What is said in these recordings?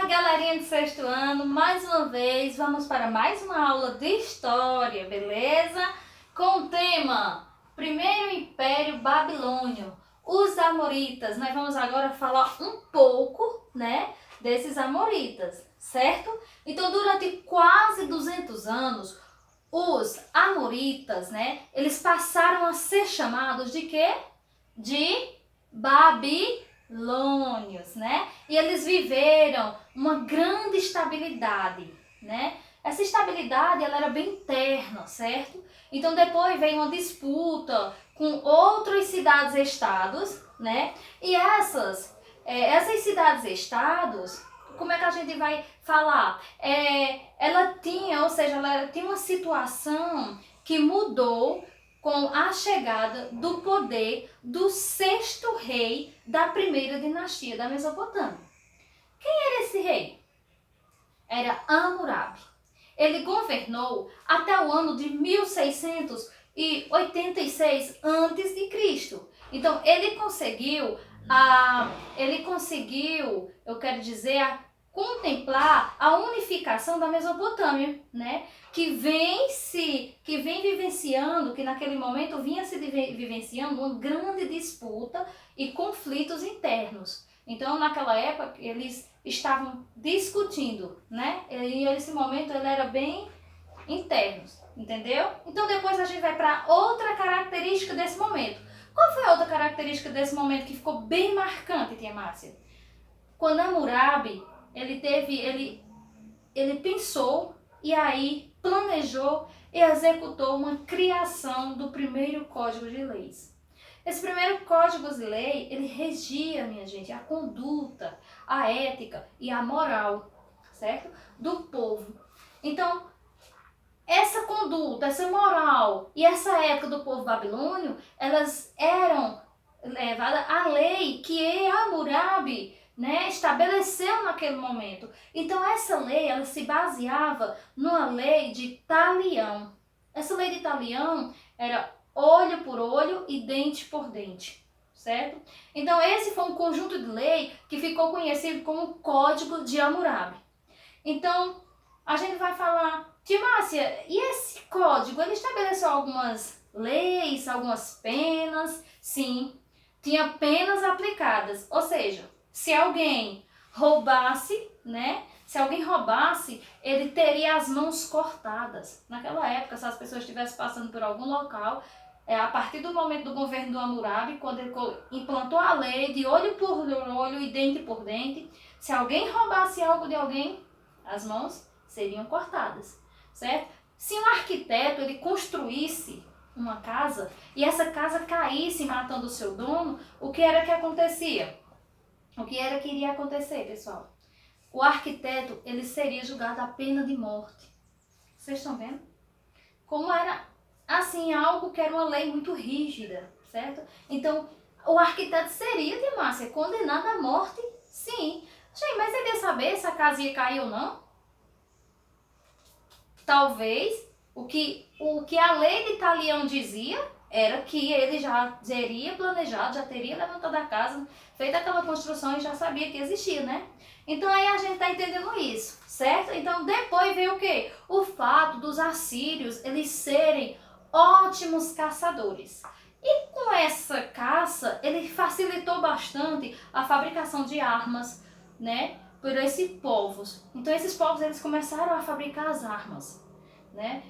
galerinha do sexto ano, mais uma vez vamos para mais uma aula de história, beleza? Com o tema Primeiro Império Babilônio, os Amoritas. Nós vamos agora falar um pouco, desses Amoritas, certo? Então, durante quase 200 anos, os Amoritas, eles passaram a ser chamados de quê? De babilônios, E eles viveram uma grande estabilidade, Essa estabilidade, ela era bem interna, certo? Então depois veio uma disputa com outras cidades-estados, E essas cidades-estados, como é que a gente vai falar? Ela tinha uma situação que mudou com a chegada do poder do sexto rei da primeira dinastia da Mesopotâmia. Quem era esse rei? Era Hammurabi. Ele governou até o ano de 1686 a.C. Então, ele conseguiu, contemplar a unificação da Mesopotâmia, que naquele momento vinha se vivenciando uma grande disputa e conflitos internos. Então, naquela época, eles estavam discutindo, E esse momento ele era bem interno, entendeu? Então, depois a gente vai para outra característica desse momento. Qual foi a outra característica desse momento que ficou bem marcante, tia Márcia? Quando Hammurabi ele pensou e aí planejou e executou uma criação do primeiro Código de Leis. Esse primeiro Código de Lei, ele regia, minha gente, a conduta, a ética e a moral, certo? Do povo. Então, essa conduta, essa moral e essa ética do povo babilônio, elas eram levadas à lei que Hammurabi estabeleceu naquele momento. Então, essa lei, ela se baseava numa lei de talião. Essa lei de talião era olho por olho e dente por dente, certo? Então, esse foi um conjunto de lei que ficou conhecido como Código de Hammurabi. Então, a gente vai falar, tia Márcia, e esse código, ele estabeleceu algumas leis, algumas penas? Sim, tinha penas aplicadas, ou seja, se alguém roubasse, ele teria as mãos cortadas. Naquela época, se as pessoas estivessem passando por algum local, a partir do momento do governo do Hammurabi, quando ele implantou a lei de olho por olho e dente por dente, se alguém roubasse algo de alguém, as mãos seriam cortadas, certo? Se um arquiteto ele construísse uma casa e essa casa caísse matando o seu dono, o que era que acontecia? O que era que iria acontecer, pessoal? O arquiteto, ele seria julgado a pena de morte. Vocês estão vendo? Como era, assim, algo que era uma lei muito rígida, certo? Então, o arquiteto seria, de Márcia, condenado à morte, sim. Gente, mas ele ia saber se a casa ia cair ou não? Talvez, o que a lei de Talião dizia era que ele já teria planejado, já teria levantado a casa, feito aquela construção e já sabia que existia, Então aí a gente está entendendo isso, certo? Então depois veio o quê? O fato dos assírios, eles serem ótimos caçadores. E com essa caça, ele facilitou bastante a fabricação de armas, por esses povos. Então esses povos, eles começaram a fabricar as armas.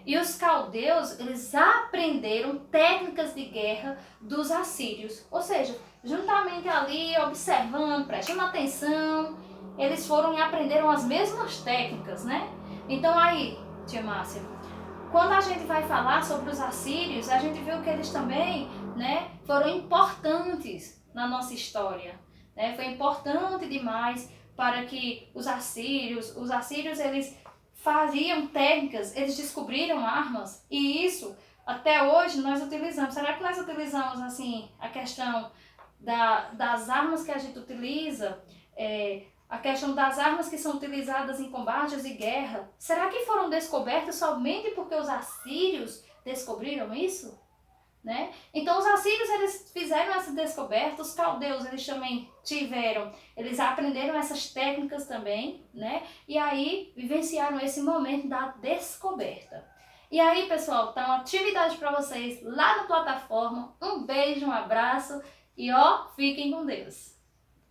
E os caldeus, eles aprenderam técnicas de guerra dos assírios. Ou seja, juntamente ali, observando, prestando atenção, eles foram e aprenderam as mesmas técnicas, Então aí, tia Márcia, quando a gente vai falar sobre os assírios, a gente viu que eles também, foram importantes na nossa história. Foi importante demais para que os assírios, eles faziam técnicas, eles descobriram armas e isso até hoje nós utilizamos. Será que nós utilizamos assim a questão das armas que a gente utiliza, a questão das armas que são utilizadas em combates e guerra? Será que foram descobertas somente porque os assírios descobriram isso? né? Então os assírios eles fizeram essa descoberta, os caldeus eles também tiveram, eles aprenderam essas técnicas também, né? E aí vivenciaram esse momento da descoberta. E aí, pessoal, tá uma atividade para vocês lá na plataforma. Um beijo, um abraço e ó, fiquem com Deus.